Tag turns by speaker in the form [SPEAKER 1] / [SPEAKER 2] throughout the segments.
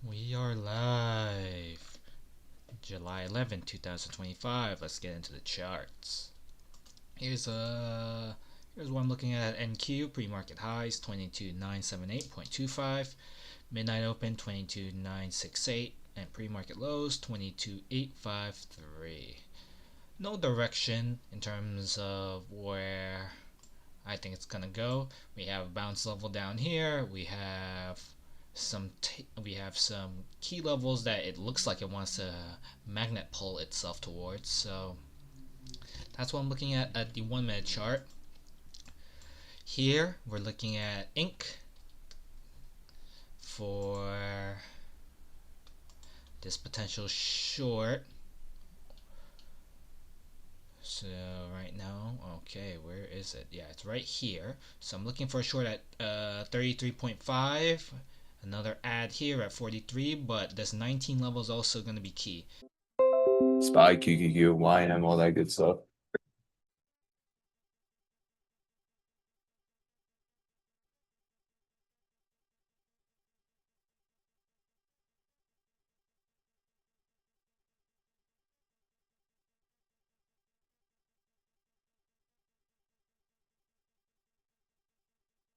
[SPEAKER 1] We are live. July 11th, 2025. Let's get into the charts. Here's what I'm looking at. NQ pre-market highs 22978.25, midnight open 22968, and pre-market lows 22853. No direction in terms of where I think it's gonna go. We have a bounce level down here. We have some key levels that it looks like it wants to magnet pull itself towards. So that's what I'm looking at the 1 minute chart. Here we're looking at ink for this potential short. So right now, okay, where is it? Yeah, it's right here. So I'm looking for a short at 33.5. Another ad here at 43, but this 19 level is also going to be key.
[SPEAKER 2] SPY, QQQ, YM, all that good stuff.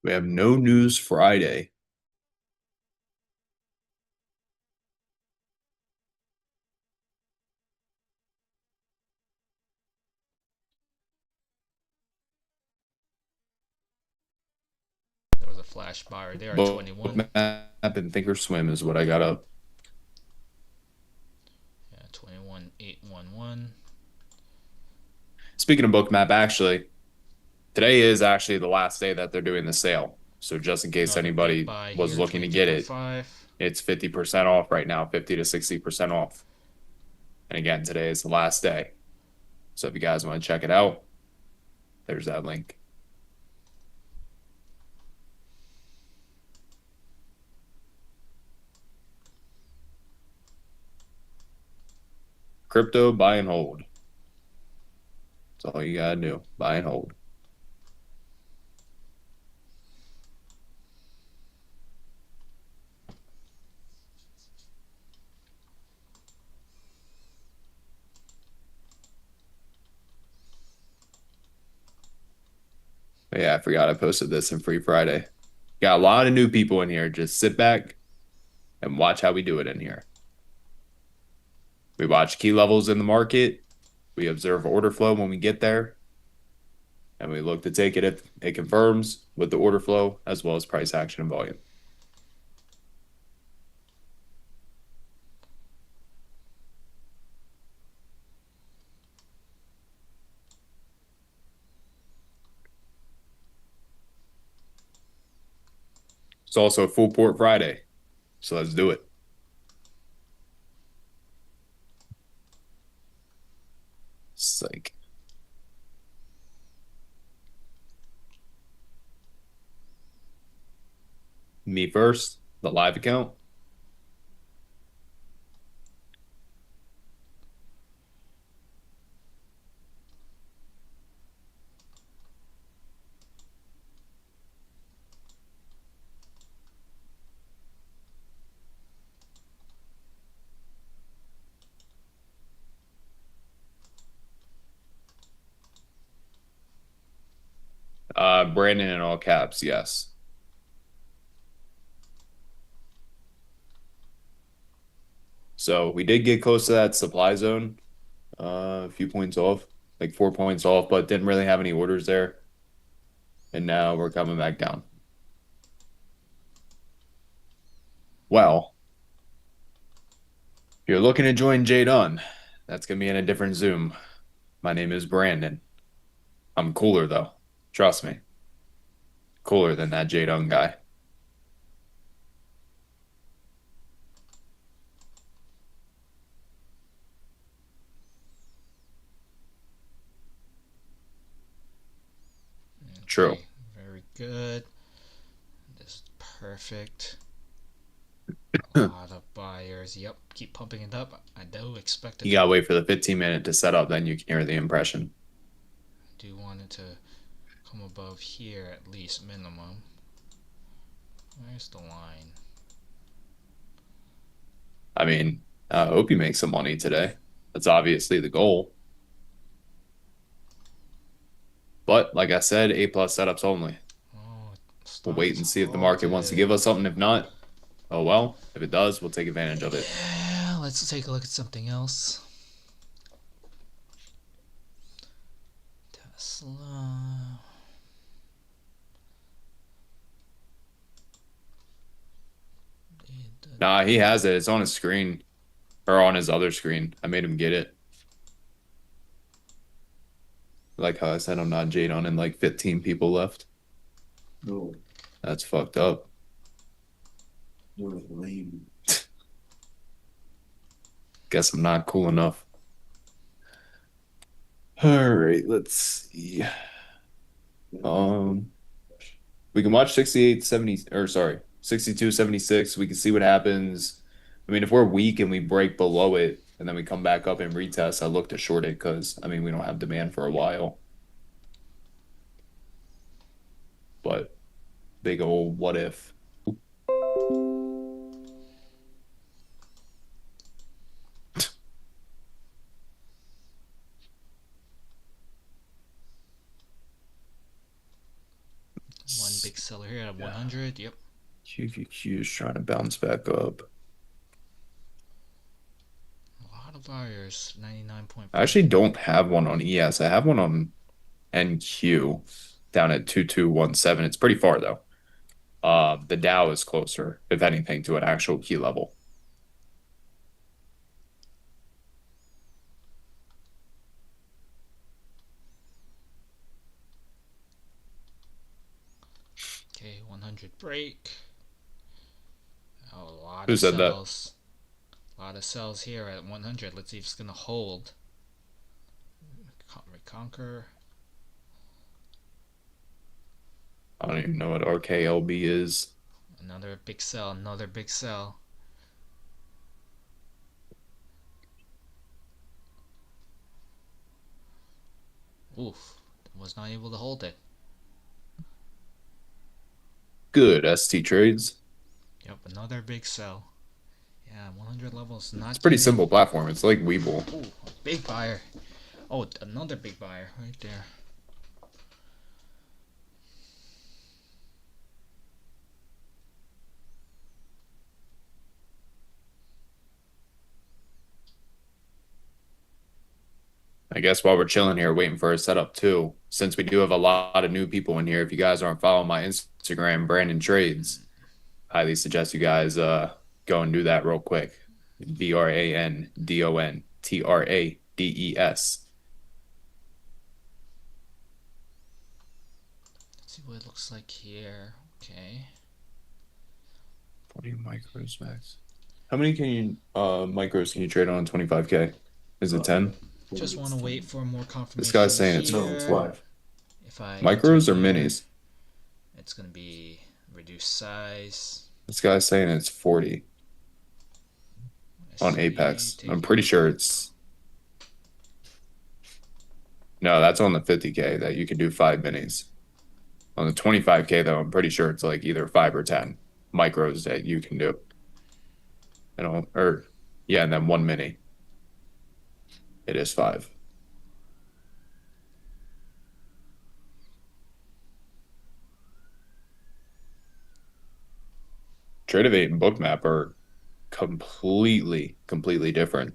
[SPEAKER 2] We have no news Friday.
[SPEAKER 1] There was a flash buyer there at 21.
[SPEAKER 2] Bookmap and Thinkorswim is what I got up.
[SPEAKER 1] Yeah, 21,811.
[SPEAKER 2] Speaking of Bookmap, actually, today is actually the last day that they're doing the sale. So just in case
[SPEAKER 1] Another big
[SPEAKER 2] anybody
[SPEAKER 1] buy
[SPEAKER 2] was
[SPEAKER 1] here,
[SPEAKER 2] looking to get it,
[SPEAKER 1] 23.5.
[SPEAKER 2] it's 50% off right now, 50 to 60% off. And again, today is the last day. So if you guys want to check it out, there's that link. Crypto, buy and hold. That's all you gotta do. Buy and hold. But yeah, I forgot I posted this in Free Friday. Got a lot of new people in here. Just sit back and watch how we do it in here. We watch key levels in the market. We observe order flow when we get there. And we look to take it if it confirms with the order flow as well as price action and volume. It's also a full port Friday. So let's do it. Psych. Me first, the live account. Brandon in all caps, yes. So we did get close to that supply zone, a few points off, like 4 points off, but didn't really have any orders there. And now we're coming back down. Well, if you're looking to join J Dunn, that's going to be in a different Zoom. My name is Brandon. I'm cooler, though. Trust me. Cooler than that J Dunn guy. True.
[SPEAKER 1] Okay, very good. This is perfect. A lot of buyers. Yep, keep pumping it up. I do expect it
[SPEAKER 2] You
[SPEAKER 1] to.
[SPEAKER 2] gotta wait for the 15-minute to set up, then you can hear the impression.
[SPEAKER 1] Do want it to come above here at least minimum. Where's the line?
[SPEAKER 2] mean, I hope you make some money today. That's obviously the goal. But like I said, A plus setups only.
[SPEAKER 1] Oh,
[SPEAKER 2] We'll
[SPEAKER 1] stock
[SPEAKER 2] wait
[SPEAKER 1] is
[SPEAKER 2] and see if the market wants to
[SPEAKER 1] halted.
[SPEAKER 2] give us something. If not, oh well. If it does, we'll take advantage of it.
[SPEAKER 1] Yeah, let's take a look at something else. Tesla.
[SPEAKER 2] Nah, he has it. It's on his screen or on his other screen. I made him get it. Like how I said, I'm not Jade on and like 15 people left.
[SPEAKER 3] No,
[SPEAKER 2] That's fucked up.
[SPEAKER 3] you're lame.
[SPEAKER 2] Guess I'm not cool enough. All right, let's see. Um, we can watch 68, 70, or sorry, 62, 76. We can see what happens. I mean, if we're weak and we break below it and then we come back up and retest, I look to short it because, I mean, we don't have demand for a while. But big old what if.
[SPEAKER 1] One big seller here at 100. Yep.
[SPEAKER 2] QQQ is trying to bounce back up.
[SPEAKER 1] A lot of buyers. 99.5.
[SPEAKER 2] I actually don't have one on ES. I have one on NQ down at 2217. It's pretty far though. The Dow is closer, if anything, to an actual key level.
[SPEAKER 1] Okay, 100 break. Oh, a lot
[SPEAKER 2] Who
[SPEAKER 1] of
[SPEAKER 2] said that?
[SPEAKER 1] sells. A lot of sells here at 100. Let's see if it's gonna hold. Reconquer.
[SPEAKER 2] I don't even know what RKLB is.
[SPEAKER 1] Another big sell. Another big sell. Oof. Was not able to hold it.
[SPEAKER 2] Good, ST trades.
[SPEAKER 1] Yep, another big sell. Yeah, 100 levels.
[SPEAKER 2] It's
[SPEAKER 1] Not
[SPEAKER 2] a pretty
[SPEAKER 1] giving.
[SPEAKER 2] simple platform. It's like Weeble.
[SPEAKER 1] Ooh, a big buyer. Oh, another big buyer right there.
[SPEAKER 2] I guess while we're chilling here, waiting for a setup too, since we do have a lot of new people in here, if you guys aren't following my Instagram, Brandon Trades, highly suggest you guys go and do that real quick. BRANDONTRADES.
[SPEAKER 1] Let's see what it looks like here. Okay.
[SPEAKER 2] 40 micros max. How many can you micros can you trade on 25K? Is it 10?
[SPEAKER 1] Just want to wait for more confirmation.
[SPEAKER 2] This guy's saying it's
[SPEAKER 1] here.
[SPEAKER 3] No, it's live.
[SPEAKER 1] If I
[SPEAKER 2] micros or
[SPEAKER 1] enter here,
[SPEAKER 2] minis?
[SPEAKER 1] it's gonna be reduced size.
[SPEAKER 2] This guy's saying it's 40 on Apex. I'm pretty sure it's no, that's on the 50K that you can do 5 minis. On the 25K though, I'm pretty sure it's like either 5 or 10 micros that you can do. Or yeah, and then 1 mini. It is 5. Tradeovate and Bookmap are completely different.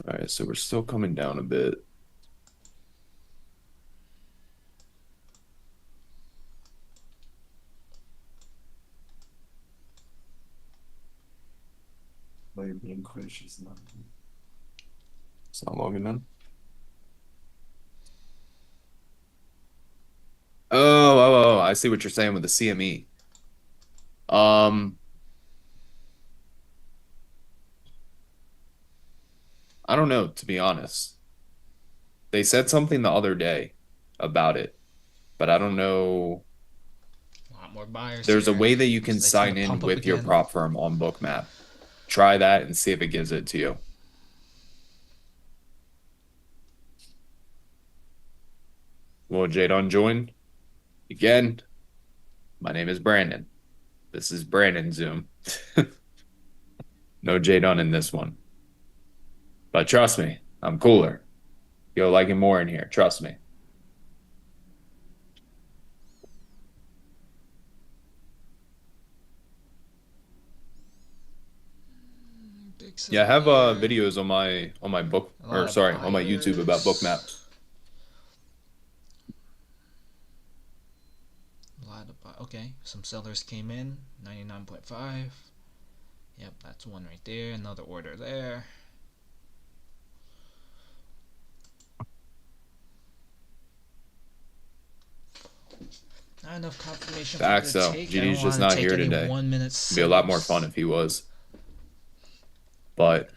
[SPEAKER 2] All right, so we're still coming down a bit.
[SPEAKER 3] By being gracious now.
[SPEAKER 2] It's not logging in. Oh, I see what you're saying with the CME. I don't know, to be honest. They said something the other day about it, but I don't know.
[SPEAKER 1] A lot more buyers.
[SPEAKER 2] There's a
[SPEAKER 1] here.
[SPEAKER 2] way that you can
[SPEAKER 1] So it's
[SPEAKER 2] sign
[SPEAKER 1] gonna
[SPEAKER 2] in
[SPEAKER 1] pump up
[SPEAKER 2] with your
[SPEAKER 1] again.
[SPEAKER 2] prop firm on Bookmap. Try that and see if it gives it to you. Will Jadon join? Again, My name is Brandon. This is Brandon Zoom. No J Dunn in this one. But trust me, I'm cooler. You'll like it more in here. Trust me.
[SPEAKER 1] Big
[SPEAKER 2] Yeah, I
[SPEAKER 1] setup
[SPEAKER 2] have
[SPEAKER 1] here.
[SPEAKER 2] videos on my book
[SPEAKER 1] A
[SPEAKER 2] or
[SPEAKER 1] lot of
[SPEAKER 2] sorry, on my YouTube about bookmap.
[SPEAKER 1] buyers. A lot of okay. Some sellers came in. 99.5. Yep, that's one right there. Another order there. Not enough confirmation for
[SPEAKER 2] Facts
[SPEAKER 1] the
[SPEAKER 2] though.
[SPEAKER 1] take. I don't
[SPEAKER 2] GD's just
[SPEAKER 1] want to
[SPEAKER 2] not
[SPEAKER 1] take
[SPEAKER 2] here
[SPEAKER 1] any
[SPEAKER 2] today.
[SPEAKER 1] 1 minute
[SPEAKER 2] It'd be a lot more fun
[SPEAKER 1] setups.
[SPEAKER 2] if he was. But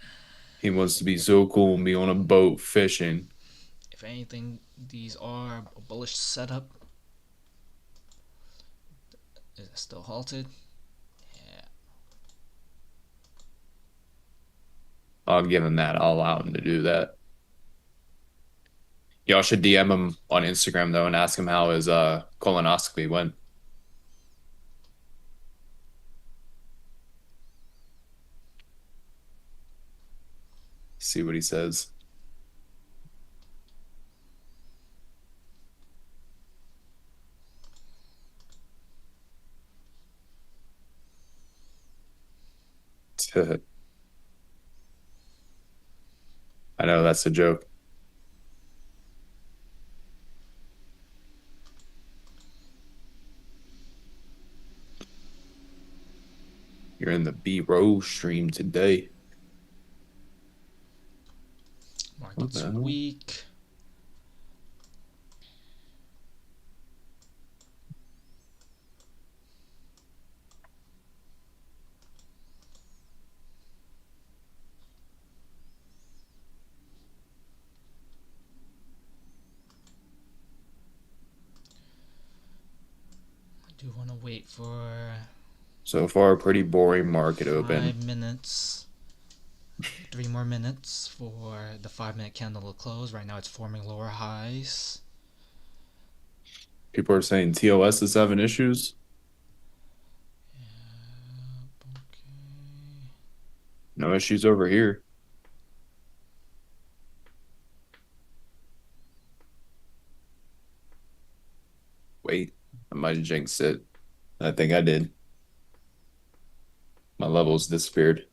[SPEAKER 2] he wants to be so cool and be on a boat fishing.
[SPEAKER 1] If anything, these are a bullish setup. Is it still halted? Yeah.
[SPEAKER 2] I'll give him that. I'll allow him to do that. Y'all should DM him on Instagram though and ask him how his colonoscopy went. See what he says. I know that's a joke. You're in the B Row stream today.
[SPEAKER 1] Market's weak. I do want to wait for
[SPEAKER 2] So far, pretty boring market open.
[SPEAKER 1] 5 minutes. 3 more minutes for the 5 minute candle to close. Right now it's forming lower highs.
[SPEAKER 2] People are saying TOS is having issues.
[SPEAKER 1] Okay.
[SPEAKER 2] No issues over here. Wait, I might have jinxed it. I think I did. My levels disappeared.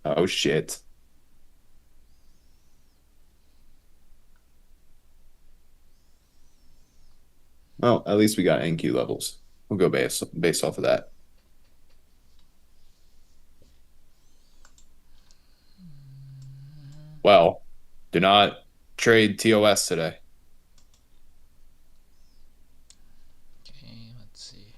[SPEAKER 2] Oh shit. Well, at least we got NQ levels. We'll go based off of that. Well, do not trade TOS today.
[SPEAKER 1] Okay, let's see.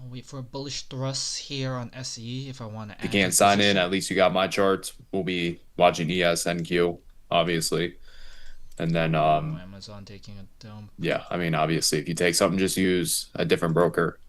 [SPEAKER 1] I'll wait for a bullish thrust here on SE if I want to
[SPEAKER 2] If you
[SPEAKER 1] add to
[SPEAKER 2] can't
[SPEAKER 1] the
[SPEAKER 2] sign in,
[SPEAKER 1] position.
[SPEAKER 2] at least you got my charts. We'll be watching ES, NQ, obviously. And then
[SPEAKER 1] Amazon taking a dump.
[SPEAKER 2] yeah, I mean obviously if you take something, just use a different broker.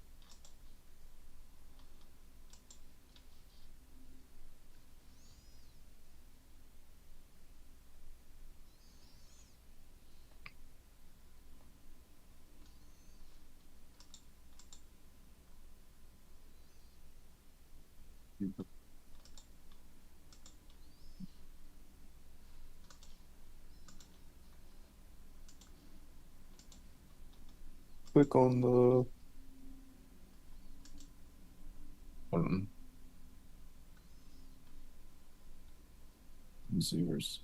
[SPEAKER 2] Click on the Zoomers.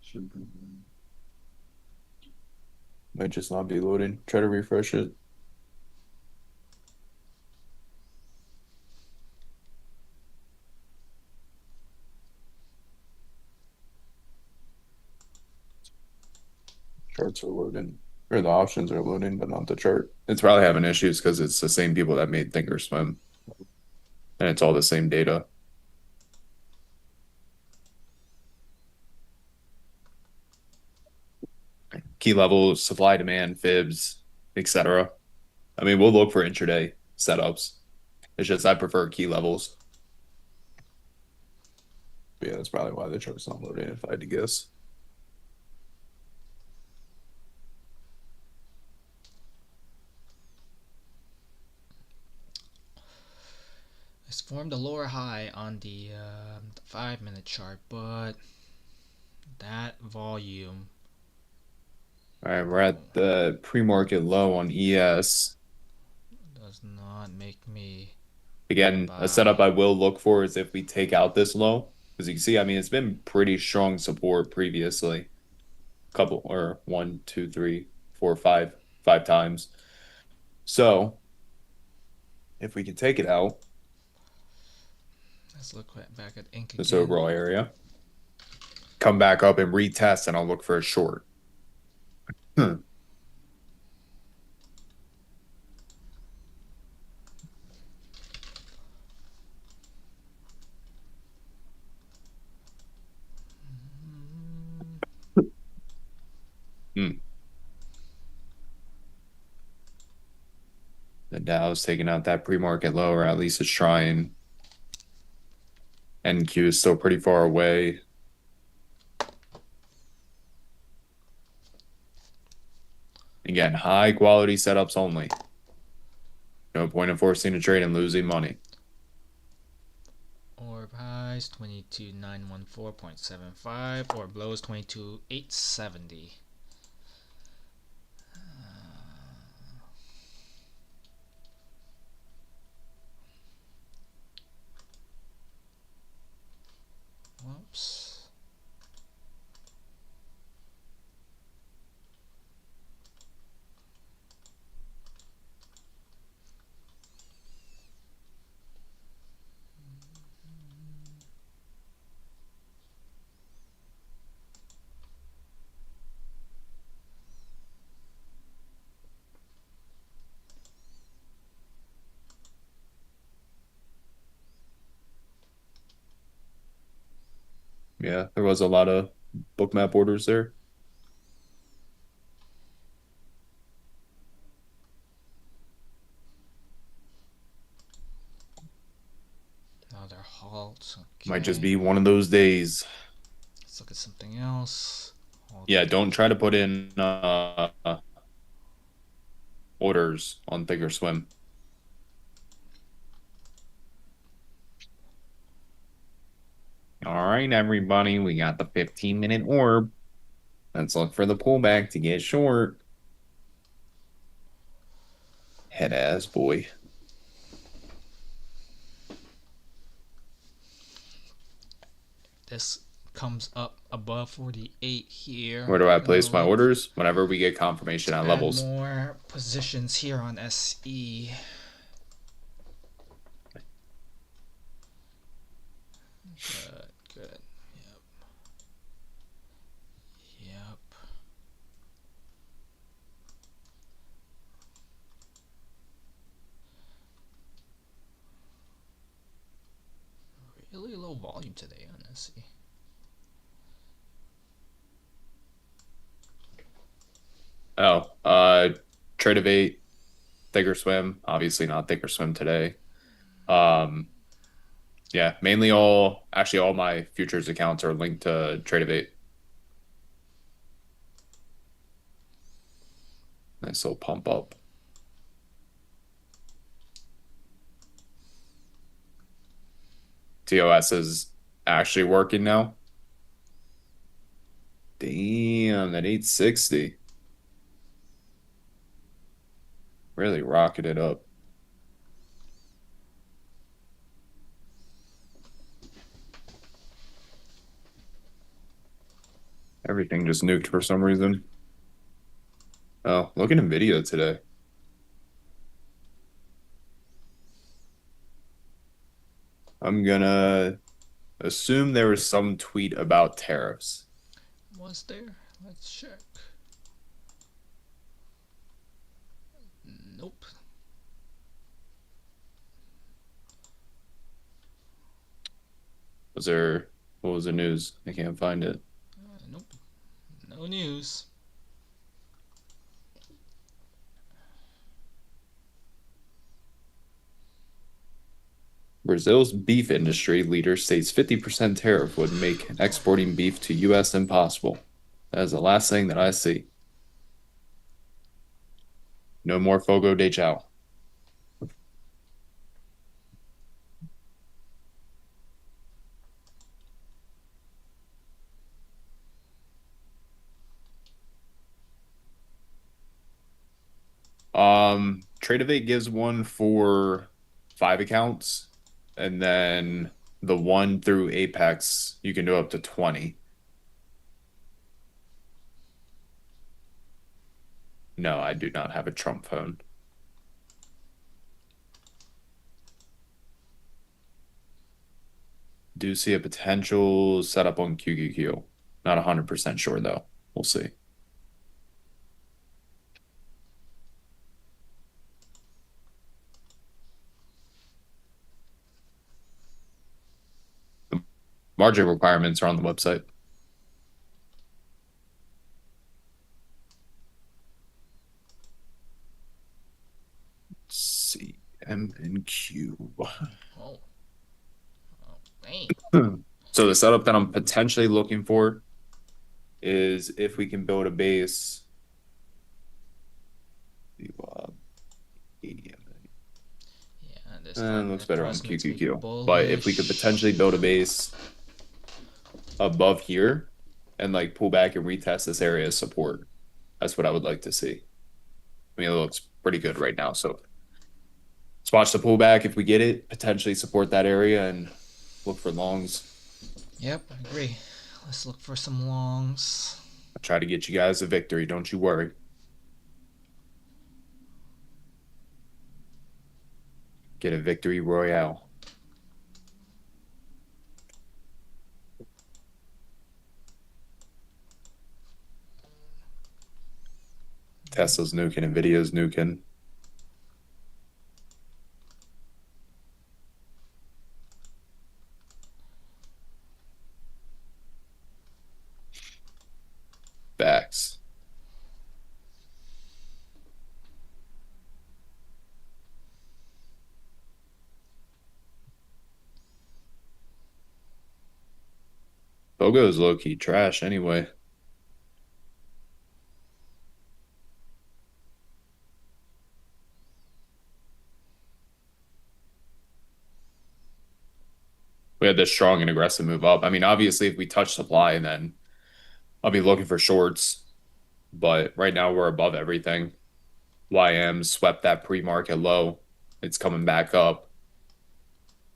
[SPEAKER 3] Should be.
[SPEAKER 2] Might just not be loading. Try to refresh it. Charts are loading. Or the options are loading, but not the chart. It's probably having issues because it's the same people that made Thinkorswim. And it's all the same data. Key levels, supply, demand, fibs, etc. I mean, we'll look for intraday setups. It's just I prefer key levels. But yeah, that's probably why the chart's not loading, if I had to guess.
[SPEAKER 1] formed a lower high on the 5-minute chart, but that volume.
[SPEAKER 2] All right, we're at the pre-market low on ES.
[SPEAKER 1] Does not make me
[SPEAKER 2] Again, a setup I will look for is if we take out this low. As you can see, I mean, it's been pretty strong support previously. Couple or 1, 2, 3, 4, 5 times. So if we can take it out,
[SPEAKER 1] let's look back at ink
[SPEAKER 2] this
[SPEAKER 1] again.
[SPEAKER 2] overall area, come back up and retest, and I'll look for a short. The Dow's taking out that pre-market low, or at least it's trying. NQ is still pretty far away. Again, high quality setups only. No point in forcing a trade and losing money.
[SPEAKER 1] Orb highs 22,914.75, orb lows 22,870. Whoops.
[SPEAKER 2] Yeah, there was a lot of bookmap orders there.
[SPEAKER 1] Another halt. Okay.
[SPEAKER 2] Might just be one of those days.
[SPEAKER 1] Let's look at something else.
[SPEAKER 2] Yeah, don't try to put in orders on Thinkorswim. All right, everybody, we got the 15-minute orb. Let's look for the pullback to get short. Head ass boy.
[SPEAKER 1] This comes up above 48 here.
[SPEAKER 2] Where do I place my orders? Whenever we get confirmation on levels.
[SPEAKER 1] More positions here on SE. Good. Yep. Really low volume today on SE.
[SPEAKER 2] Trade of 8, Thinkorswim. Obviously not Thinkorswim today. Yeah, mainly all my futures accounts are linked to Trade of 8. Nice little pump up. TOS is actually working now. Damn, that 860. Really rocketed up. Everything just nuked for some reason. Oh, look at NVIDIA today. I'm gonna assume there was some tweet about tariffs.
[SPEAKER 1] Was there? Let's check. Nope.
[SPEAKER 2] What was the news? I can't find it.
[SPEAKER 1] Nope. No news.
[SPEAKER 2] Brazil's beef industry leader states 50% tariff would make exporting beef to U.S. impossible. That is the last thing that I see. No more Fogo de Chao. Tradeovate gives one for 5 accounts, and then the one through Apex you can do up to 20. No, I do not have a Trump phone. Do see a potential setup on QQQ. Not 100% sure though. We'll see. The margin requirements are on the website. Let's see. M and Q.
[SPEAKER 1] Oh, dang.
[SPEAKER 2] So the setup that I'm potentially looking for is if we can build a base. ADM.
[SPEAKER 1] Yeah, this
[SPEAKER 2] And looks better on
[SPEAKER 1] price makes me
[SPEAKER 2] QQQ. But if we could
[SPEAKER 1] bullish.
[SPEAKER 2] potentially build a base above here and like pull back and retest this area as support, that's what I would like to see. I mean, it looks pretty good right now. So let's watch the pullback. If we get it, potentially support that area and look for longs.
[SPEAKER 1] Yep, I agree. Let's look for some longs.
[SPEAKER 2] I'll try to get you guys a victory. Don't you worry. Get a victory royale. Tesla's nuking, Nvidia's nuking. Facts. Bogo is low-key trash anyway. We had this strong and aggressive move up. I mean, obviously, if we touch supply, then I'll be looking for shorts. But right now, we're above everything. YM swept that pre-market low. It's coming back up.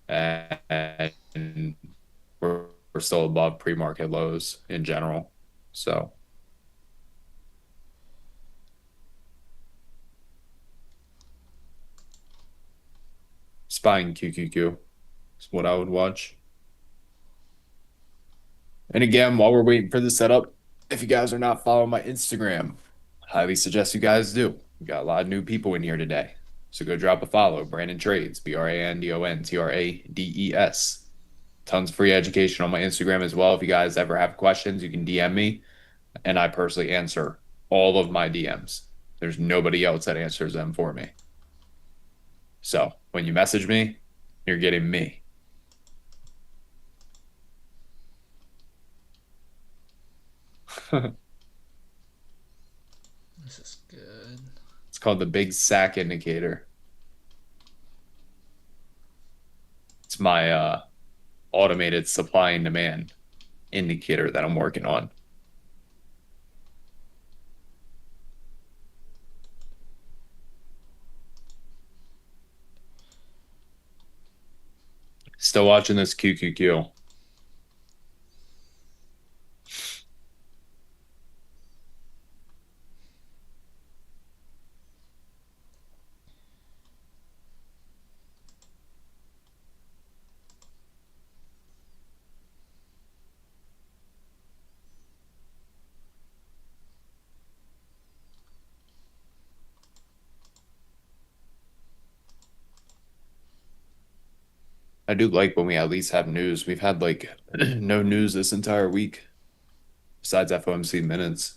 [SPEAKER 2] And we're still above pre-market lows in general. So spying QQQ is what I would watch. And again, while we're waiting for the setup, if you guys are not following my Instagram, highly suggest you guys do. We got a lot of new people in here today. So go drop a follow. Brandon Trades, BrandonTrades. Tons of free education on my Instagram as well. If you guys ever have questions, you can DM me. And I personally answer all of my DMs. There's nobody else that answers them for me. So when you message me, you're getting me.
[SPEAKER 1] This is good.
[SPEAKER 2] It's called the Big Sack Indicator. It's my automated supply and demand indicator that I'm working on. Still watching this QQQ. I do like when we at least have news. We've had like no news this entire week besides FOMC minutes.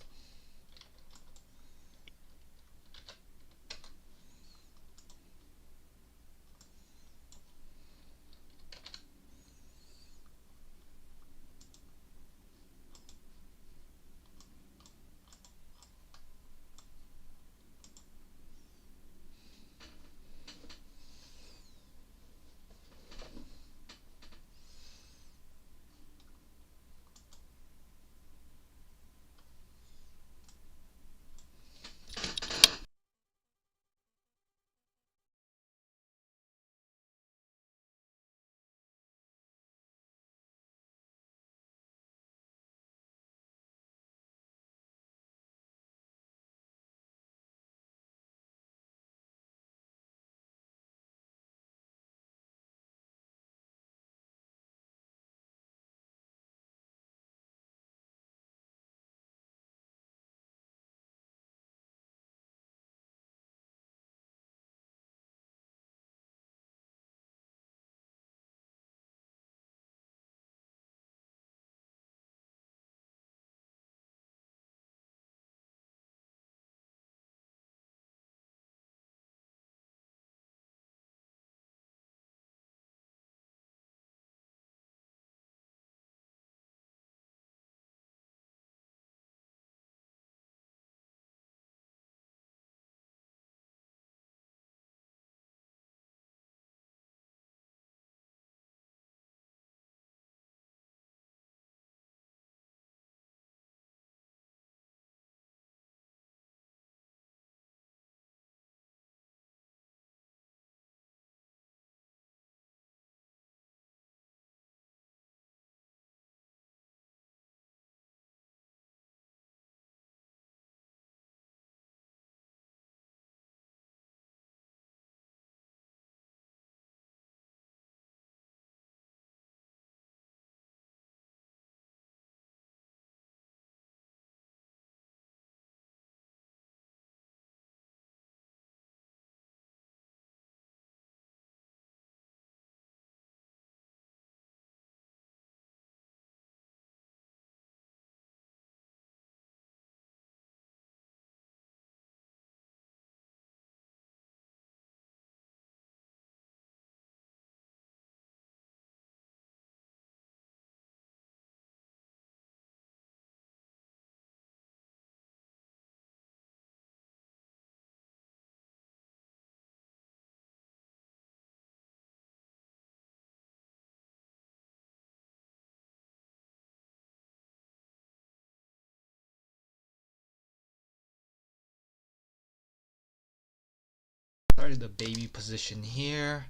[SPEAKER 1] Started the baby position here.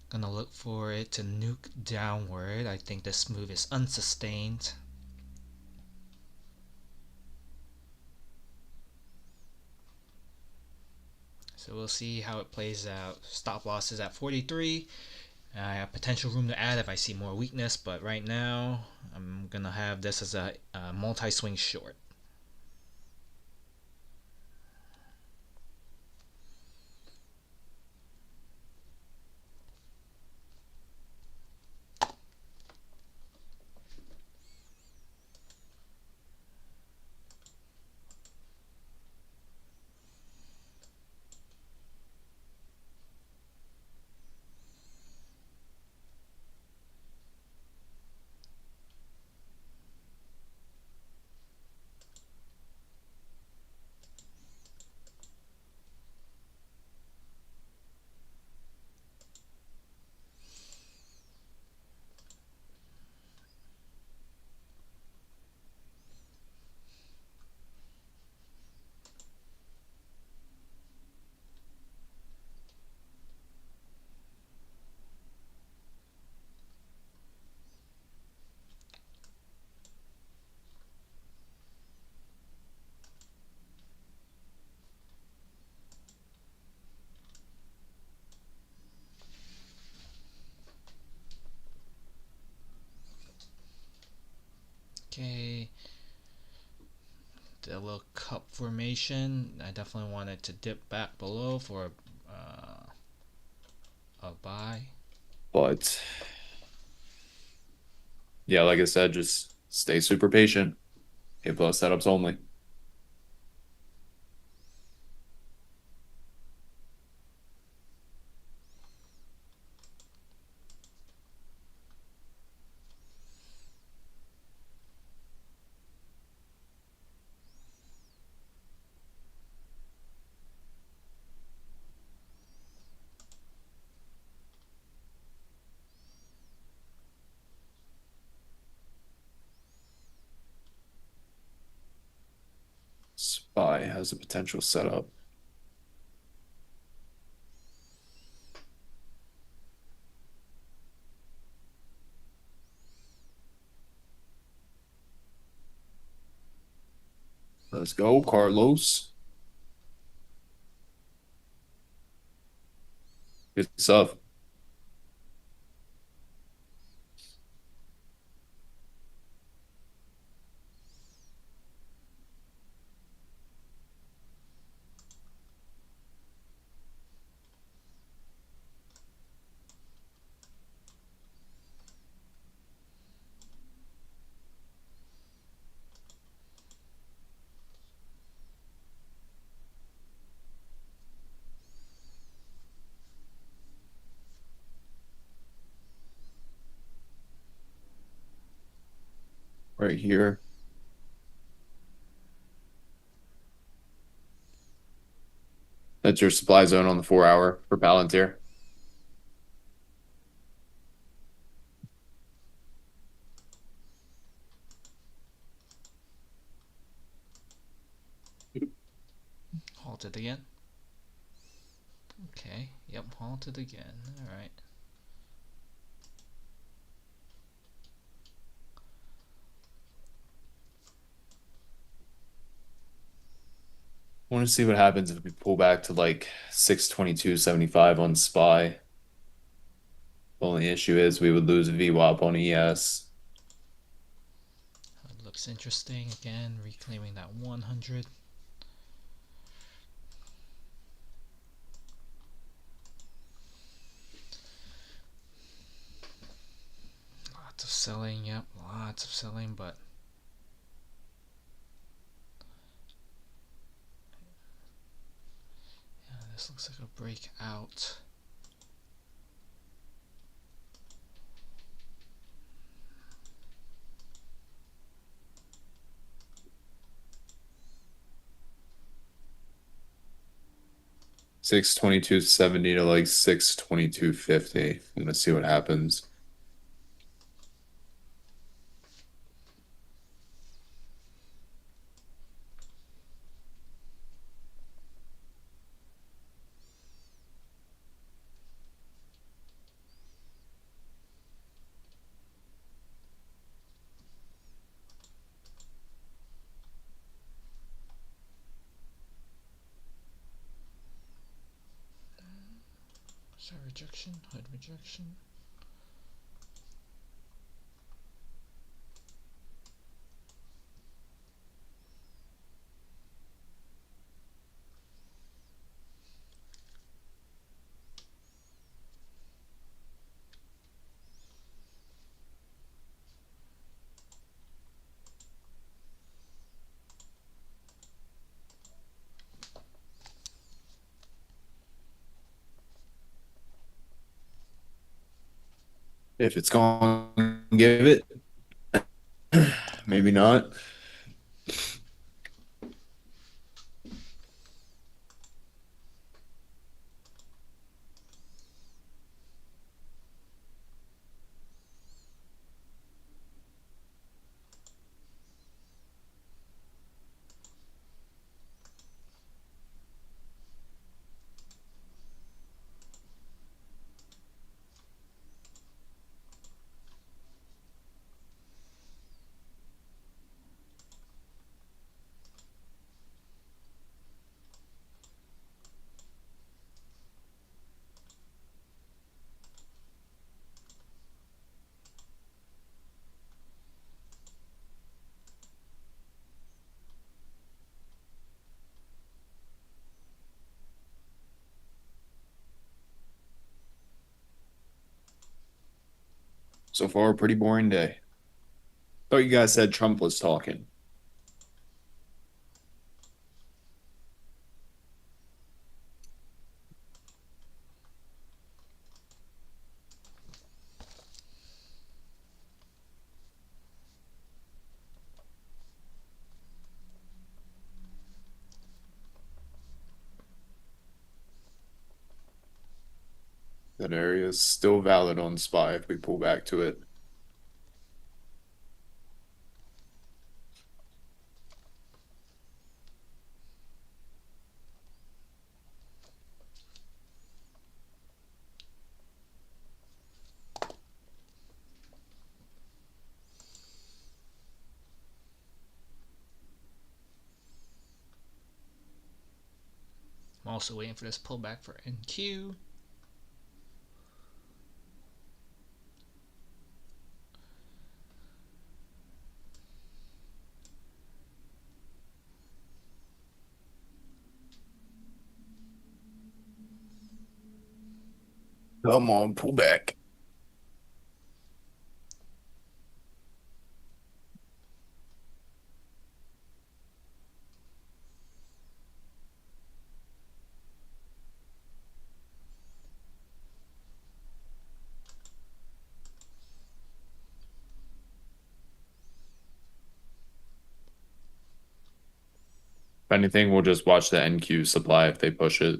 [SPEAKER 1] Gonna look for it to nuke downward. I think this move is unsustained. So we'll see how it plays out. Stop loss is at 43. I have potential room to add if I see more weakness, but right now I'm gonna have this as a multi-swing short. Okay, the little cup formation. I definitely wanted to dip back below for a buy.
[SPEAKER 2] But yeah, like I said, just stay super patient. A plus setups only. SPY has a potential setup. Let's go, Carlos. Good stuff. Right here. That's your supply zone on the 4 hour for Palantir.
[SPEAKER 1] Halted again. Okay, yep, halted again. Alright.
[SPEAKER 2] I want to see what happens if we pull back to like 622.75 on SPY. The only issue is we would lose VWAP on ES.
[SPEAKER 1] It looks interesting. Again, reclaiming that 100. Lots of selling, yep, lots of selling, but yeah, this looks like a breakout.
[SPEAKER 2] $622.70 to like $622.50. I'm gonna see what happens.
[SPEAKER 1] Sorry, rejection, HUD rejection.
[SPEAKER 2] If it's going to give it, maybe not. So far, a pretty boring day. Thought you guys said Trump was talking. That area is still valid on SPY if we pull back to it.
[SPEAKER 1] I'm also waiting for this pullback for NQ.
[SPEAKER 2] Come on, pull back. If anything, we'll just watch the NQ supply if they push it.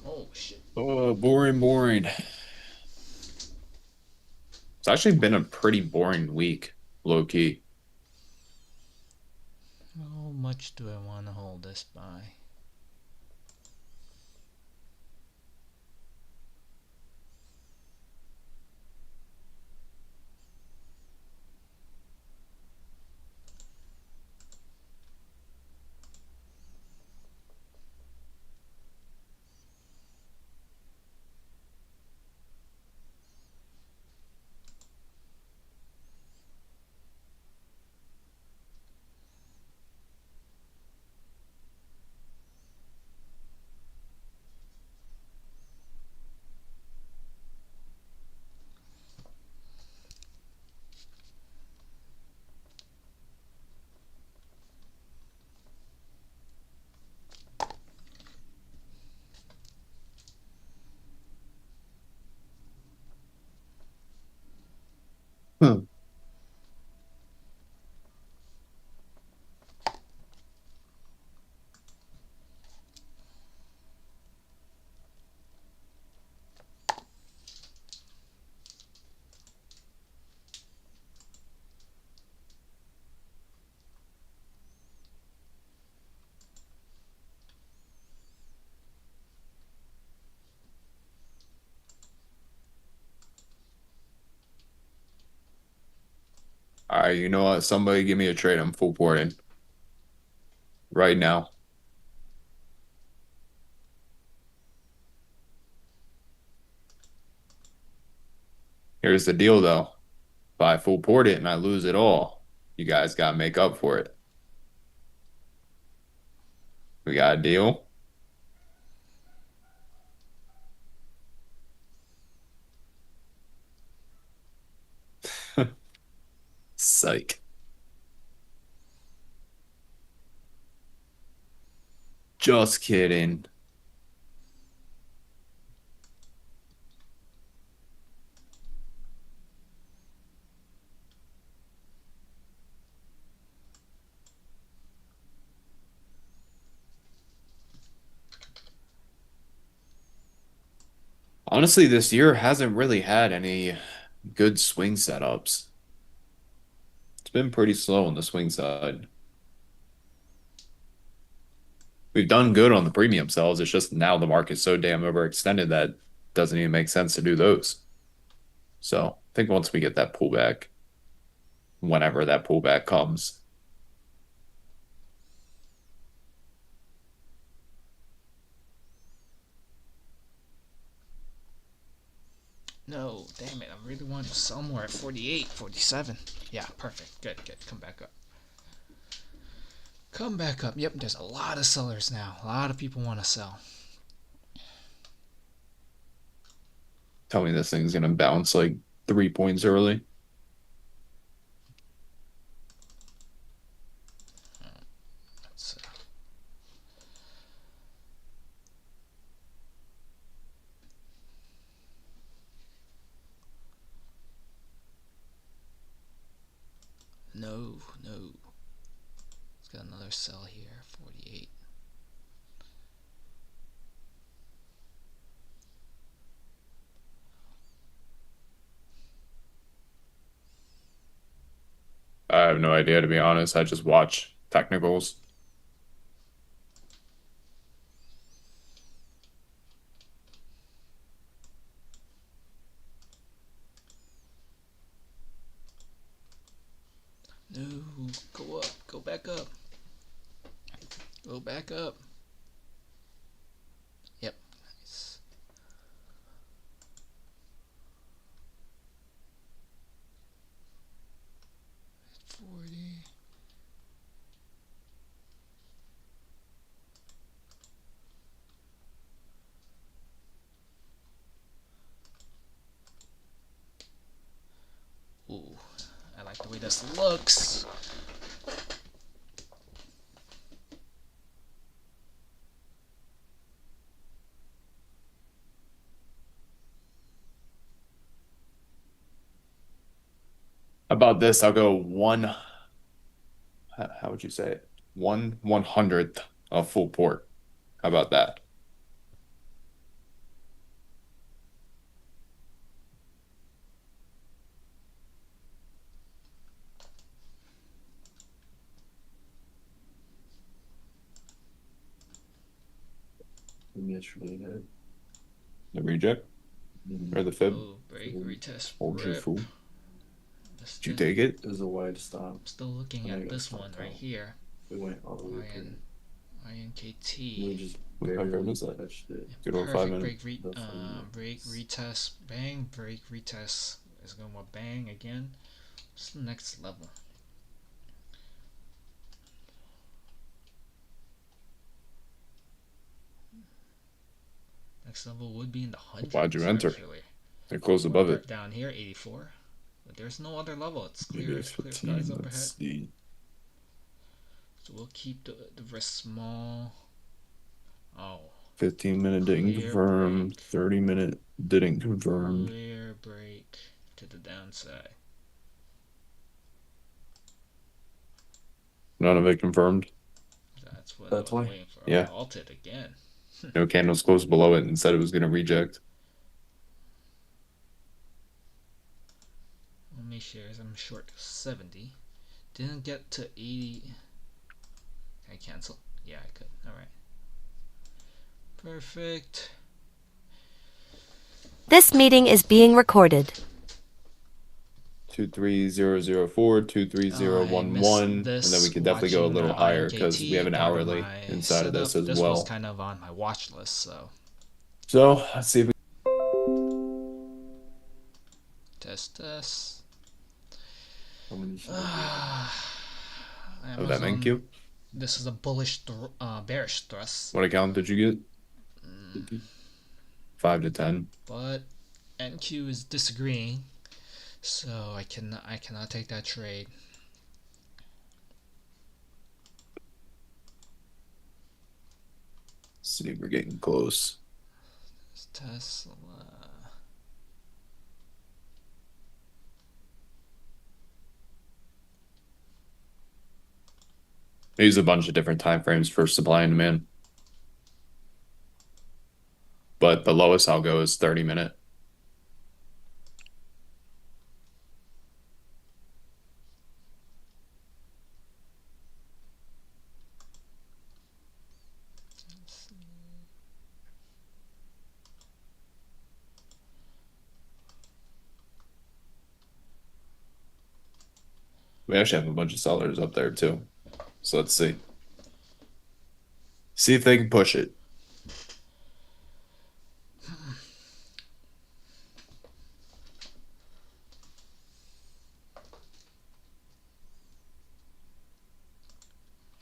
[SPEAKER 1] Oh shit.
[SPEAKER 2] Oh, boring, boring. It's actually been a pretty boring week, low key.
[SPEAKER 1] How much do I want to hold this by?
[SPEAKER 2] All right, you know what? Somebody give me a trade. I'm full porting right now. Here's the deal, though. If I full port it and I lose it all, you guys gotta make up for it. We got a deal. Psych. Just kidding. Honestly, this year hasn't really had any good swing setups. It's been pretty slow on the swing side. We've done good on the premium sells. It's just now the market's so damn overextended that it doesn't even make sense to do those. So I think once we get that pullback, whenever that pullback comes,
[SPEAKER 1] No, damn it. I really wanted to sell more at 48, 47. Yeah, perfect. Good, good. Come back up. Come back up. Yep, there's a lot of sellers now. A lot of people want to sell.
[SPEAKER 2] tell me this thing's gonna bounce like 3 points early.
[SPEAKER 1] Let's, no, no. Let's got another sell here. 48.
[SPEAKER 2] I have no idea, to be honest. I just watch technicals.
[SPEAKER 1] No, go up. Go back up. Go back up. Yep. Nice. $40. Ooh, I like the way this looks.
[SPEAKER 2] How about this? I'll go one. How would you say it? 1/100th of full port. How about that?
[SPEAKER 3] Yesterday had.
[SPEAKER 2] The reject or the fib?
[SPEAKER 1] Oh, break, retest,
[SPEAKER 2] Hold your
[SPEAKER 1] rip.
[SPEAKER 2] fool.
[SPEAKER 1] This
[SPEAKER 2] Did you
[SPEAKER 1] thing-
[SPEAKER 2] take it?
[SPEAKER 3] It was a wide stop.
[SPEAKER 1] I'm still looking
[SPEAKER 3] I
[SPEAKER 1] at
[SPEAKER 3] got
[SPEAKER 1] this
[SPEAKER 3] stopped
[SPEAKER 1] one right
[SPEAKER 3] out.
[SPEAKER 1] here.
[SPEAKER 3] We went all the way through.
[SPEAKER 1] INKT.
[SPEAKER 3] We just
[SPEAKER 2] What kind of
[SPEAKER 3] barely
[SPEAKER 2] is that?
[SPEAKER 3] touched it.
[SPEAKER 2] Good old
[SPEAKER 1] Perfect
[SPEAKER 2] 5 minute.
[SPEAKER 1] break,
[SPEAKER 3] The 5 minute.
[SPEAKER 1] break, retest, bang, break, retest. Is going to bang again. What's the next level? Next level would be in the hundreds.
[SPEAKER 2] Why'd you enter?
[SPEAKER 1] Actually.
[SPEAKER 2] They closed above it.
[SPEAKER 1] Down here, 84. But there's no other level. It's
[SPEAKER 2] Maybe
[SPEAKER 1] clear,
[SPEAKER 2] it's
[SPEAKER 1] clear
[SPEAKER 2] 15.
[SPEAKER 1] skies overhead.
[SPEAKER 2] Let's see.
[SPEAKER 1] So we'll keep the risk small. Oh.
[SPEAKER 2] 15-minute didn't
[SPEAKER 1] Clear
[SPEAKER 2] confirm.
[SPEAKER 1] break.
[SPEAKER 2] 30-minute didn't confirm.
[SPEAKER 1] Clear break to the downside.
[SPEAKER 2] None of it confirmed.
[SPEAKER 1] That's what
[SPEAKER 3] That's
[SPEAKER 1] I was
[SPEAKER 3] why.
[SPEAKER 1] waiting for.
[SPEAKER 2] Yeah.
[SPEAKER 1] Halted again.
[SPEAKER 2] No candles closed below it and said it was going to reject.
[SPEAKER 1] How many shares? I'm short 70. Didn't get to 80. Can I cancel? Yeah, I could. Alright. Perfect.
[SPEAKER 4] This meeting is being recorded.
[SPEAKER 2] 23004,
[SPEAKER 1] I
[SPEAKER 2] 23011,
[SPEAKER 1] missed
[SPEAKER 2] and then we
[SPEAKER 1] this
[SPEAKER 2] can definitely go a
[SPEAKER 1] watching
[SPEAKER 2] little higher because we
[SPEAKER 1] INKT,
[SPEAKER 2] have an
[SPEAKER 1] part of
[SPEAKER 2] hourly
[SPEAKER 1] my
[SPEAKER 2] inside of this
[SPEAKER 1] setup.
[SPEAKER 2] as
[SPEAKER 1] This was
[SPEAKER 2] well.
[SPEAKER 1] kind of on my watch list, so
[SPEAKER 2] So let's see if we
[SPEAKER 1] test this.
[SPEAKER 3] How many should I
[SPEAKER 2] have that
[SPEAKER 1] Amazon.
[SPEAKER 2] NQ.
[SPEAKER 1] This is a bearish thrust,
[SPEAKER 2] What account did you get? 5 to 10.
[SPEAKER 1] but NQ is disagreeing, so I cannot take that trade.
[SPEAKER 2] See if we're getting close.
[SPEAKER 1] It's Tesla.
[SPEAKER 2] I use a bunch of different time frames for supply and demand. But the lowest I'll go is 30-minute. We actually have a bunch of sellers up there too. So let's see. See if they can push it.
[SPEAKER 1] Here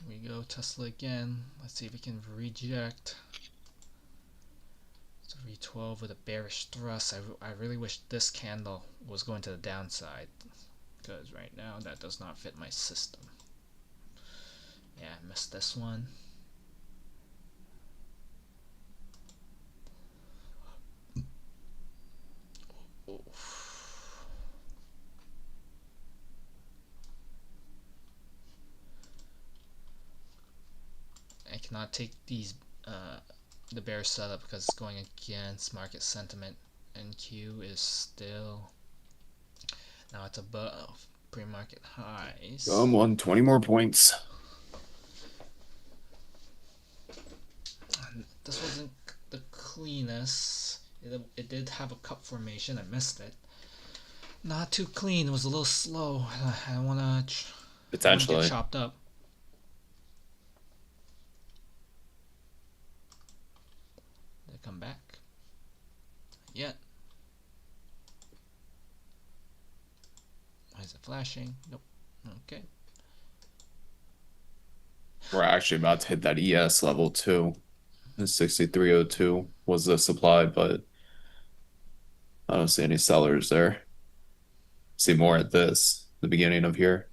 [SPEAKER 1] we go, Tesla again. Let's see if we can reject. 312 with a bearish thrust. I really wish this candle was going to the downside, because right now that does not fit my system. Yeah, I missed this one. Oof. I cannot take these the bearish setup because it's going against market sentiment. NQ is still, now it's above pre-market highs.
[SPEAKER 2] Come on, 20 more points.
[SPEAKER 1] This wasn't the cleanest. It did have a cup formation. I missed it. Not too clean. It was a little slow. I don't want to
[SPEAKER 2] Potentially.
[SPEAKER 1] get chopped up. Did it come back? Yet. Why is it flashing? Nope. Okay.
[SPEAKER 2] We're actually about to hit that ES level too. The 6302 was the supply, but I don't see any sellers there. See more at this, the beginning of here.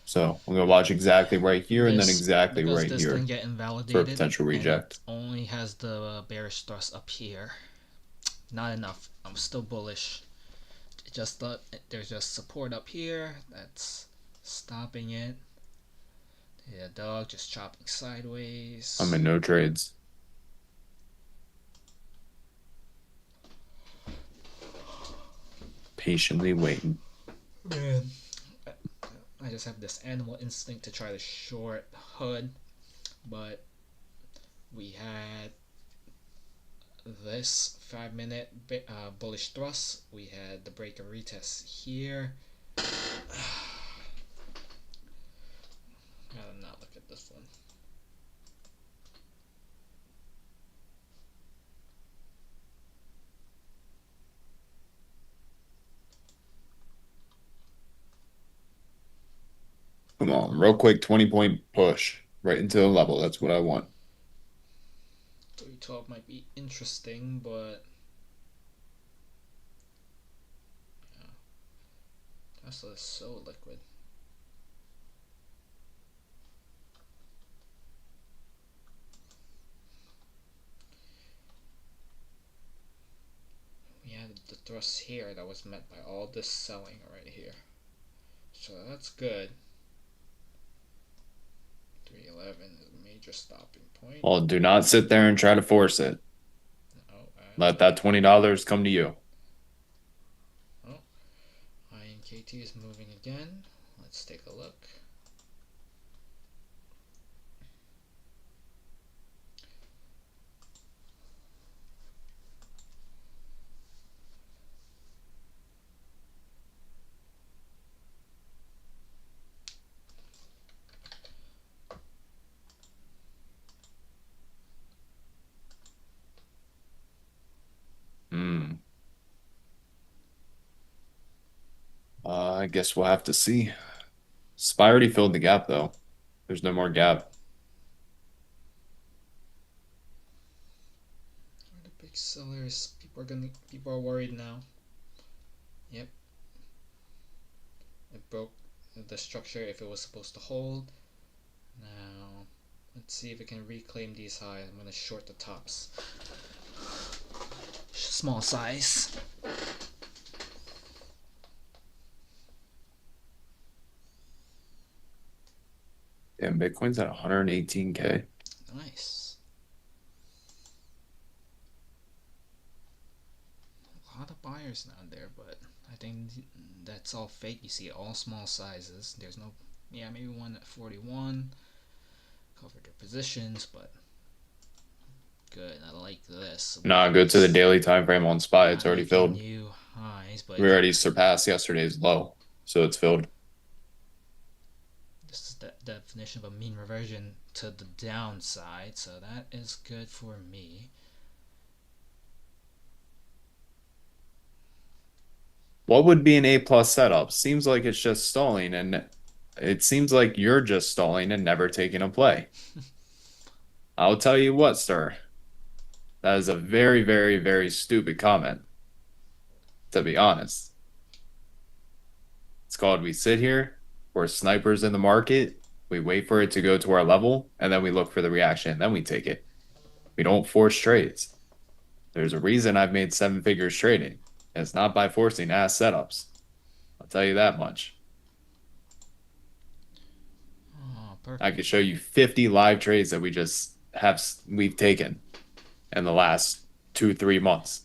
[SPEAKER 2] So I'm gonna watch exactly right here and then exactly
[SPEAKER 1] because
[SPEAKER 2] right
[SPEAKER 1] this
[SPEAKER 2] here
[SPEAKER 1] didn't get
[SPEAKER 2] for a
[SPEAKER 1] invalidated,
[SPEAKER 2] potential
[SPEAKER 1] and
[SPEAKER 2] reject.
[SPEAKER 1] it only has the bearish thrust up here. Not enough. I'm still bullish. Just thought there's just support up here that's stopping it. Yeah, dog just chopping sideways.
[SPEAKER 2] I'm in no trades. Patiently waiting.
[SPEAKER 1] Man, I just have this animal instinct to try to short hood, but we had this 5-minute bullish thrust. We had the break and retest here. Gotta not look at this one.
[SPEAKER 2] Come on, real quick 20-point push right into the level. That's what I want.
[SPEAKER 1] 312 might be interesting, but yeah, Tesla is so liquid. We had the thrust here that was met by all this selling right here, so that's good. 311 is a major stopping point.
[SPEAKER 2] Well, do not sit there and try to force it.
[SPEAKER 1] Oh,
[SPEAKER 2] Let that $20 come to you.
[SPEAKER 1] oh, INKT is moving again. Let's take a look.
[SPEAKER 2] I guess we'll have to see. SPY already filled the gap though. There's no more gap.
[SPEAKER 1] The big sellers. People are worried now. Yep. It broke the structure if it was supposed to hold. Now, let's see if it can reclaim these highs. I'm gonna short the tops. Small size.
[SPEAKER 2] Damn, Bitcoin's at 118K.
[SPEAKER 1] Nice. A lot of buyers down there, but I think that's all fake. You see all small sizes. There's no, yeah, maybe one at 41. Covered their positions, but good. I like this.
[SPEAKER 2] Nah, go to the daily time frame on SPY. It's already filled.
[SPEAKER 1] New highs, but
[SPEAKER 2] We already surpassed yesterday's low, so it's filled.
[SPEAKER 1] this is the definition of a mean reversion to the downside, so that is good for me.
[SPEAKER 2] What would be an A plus setup? Seems like it's just stalling, and it seems like you're just stalling and never taking a play. I'll tell you what, sir. That is a very, very, very stupid comment, to be honest. It's called we sit here, we're snipers in the market, we wait for it to go to our level, and then we look for the reaction, and then we take it. We don't force trades. There's a reason I've made 7 figures trading. And it's not by forcing ass setups. I'll tell you that much.
[SPEAKER 1] Oh, perfect.
[SPEAKER 2] I could show you 50 live trades that we've taken in the last 2-3 months.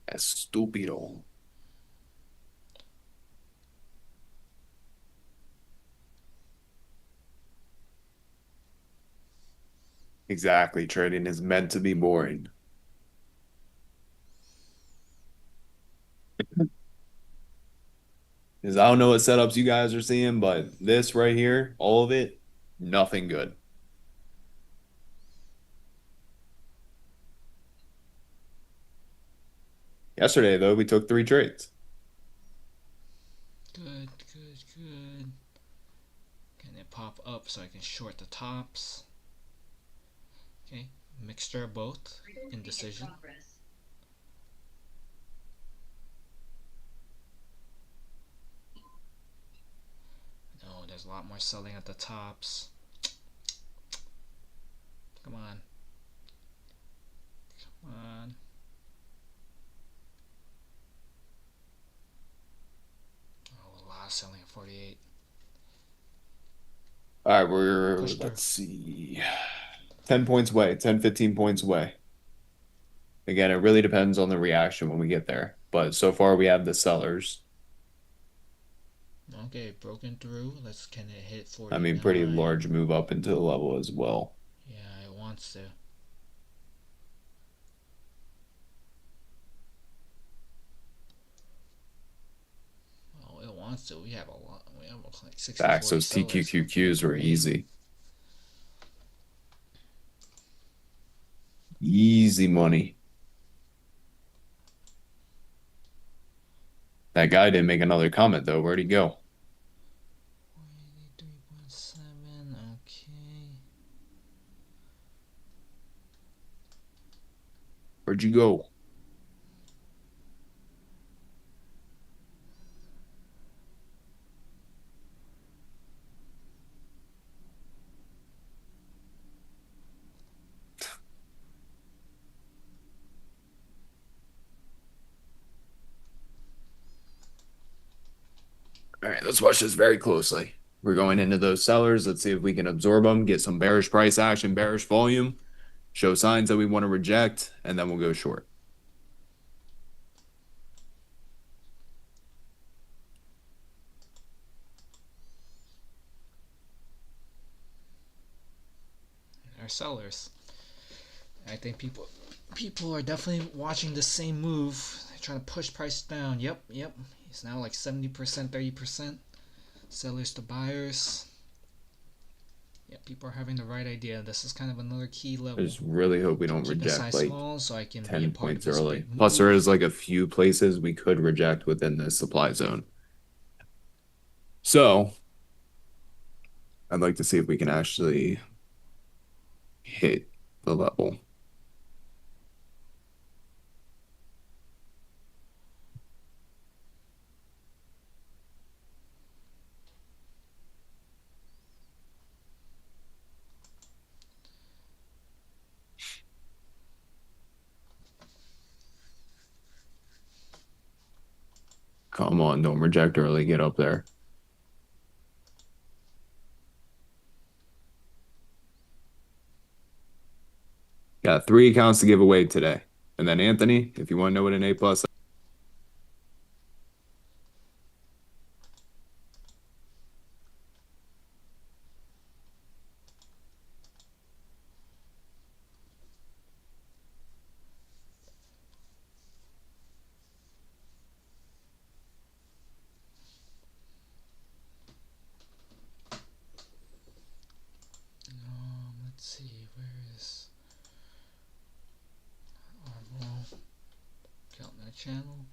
[SPEAKER 2] Estúpido. Exactly. Trading is meant to be boring. Because I don't know what setups you guys are seeing, but this right here, all of it, nothing good. Yesterday, though, we took 3 trades.
[SPEAKER 1] Good. Can it pop up so I can short the tops? Okay, mixture of both. Indecision. No, there's a lot more selling at the tops. Come on. Oh, a lot of selling at 48.
[SPEAKER 2] All right, let's see, 10 points away, 10, 15 points away. Again, it really depends on the reaction when we get there. But so far, we have the sellers.
[SPEAKER 1] Okay, broken through. Can it hit 49?
[SPEAKER 2] I mean, pretty large move up into the level as well.
[SPEAKER 1] Yeah, it wants to. Oh, it wants to. We have a lot. We have like 60.
[SPEAKER 2] Facts, those TQQQs were easy. Easy money. That guy didn't make another comment, though. Where'd he go?
[SPEAKER 1] 83.7, okay.
[SPEAKER 2] Where'd you go? All right, let's watch this very closely. We're going into those sellers. Let's see if we can absorb them, get some bearish price action, bearish volume, show signs that we want to reject, and then we'll go short.
[SPEAKER 1] Our sellers. I think people People are definitely watching the same move. They're trying to push price down. Yep. It's now like 70%, 30%. Sellers to buyers. Yeah, people are having the right idea. This is kind of another key
[SPEAKER 2] I
[SPEAKER 1] level.
[SPEAKER 2] just really hope we don't
[SPEAKER 1] Keeping
[SPEAKER 2] reject
[SPEAKER 1] size
[SPEAKER 2] like
[SPEAKER 1] small so I can be a
[SPEAKER 2] 10
[SPEAKER 1] part of
[SPEAKER 2] points
[SPEAKER 1] this
[SPEAKER 2] early.
[SPEAKER 1] big move.
[SPEAKER 2] Plus, there is like a few places we could reject within the supply zone. So I'd like to see if we can actually hit the level. Come on, don't reject early. Get up there. Got 3 accounts to give away today. And then Anthony, if you want to know what an A plus.
[SPEAKER 1] Let's see, where is Armo? Count that channel.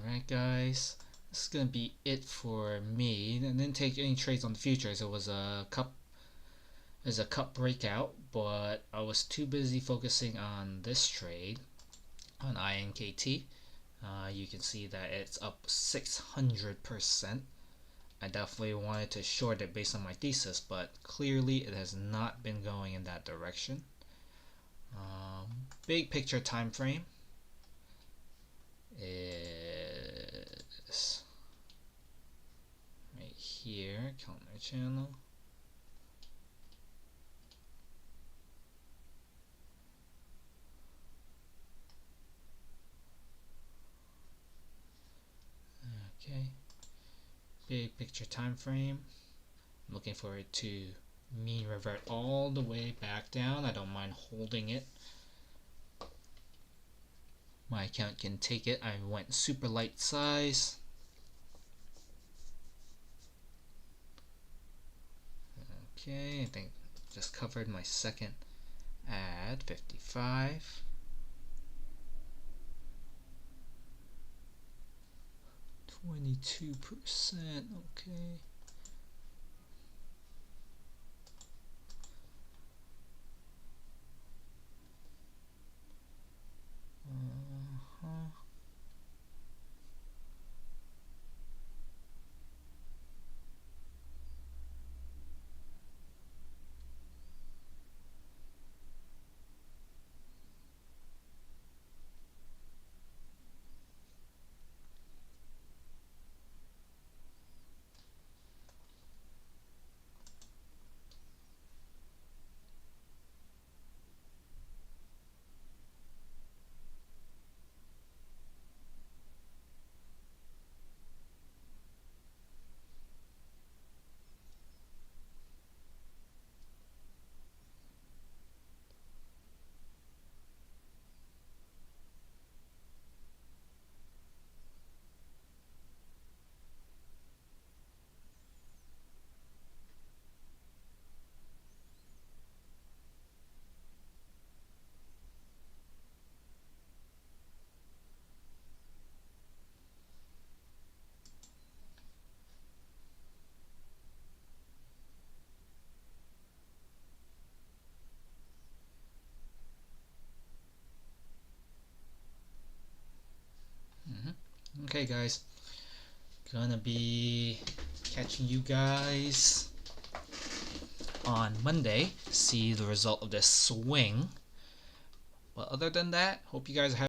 [SPEAKER 1] Alright guys, this is gonna be it for me. I didn't take any trades on the futures. It was a cup breakout, but I was too busy focusing on this trade on INKT. You can see that it's up 600%. I definitely wanted to short it based on my thesis, but clearly it has not been going in that direction. Big picture time frame is right here. Count my channel. Okay. Big picture time frame. I'm looking for it to mean revert all the way back down. I don't mind holding it. My account can take it. I went super light size. Okay, I think just covered my second ad, 55. 22%, okay. Okay, guys. Gonna be catching you guys on Monday. See the result of this swing. But other than that, hope you guys have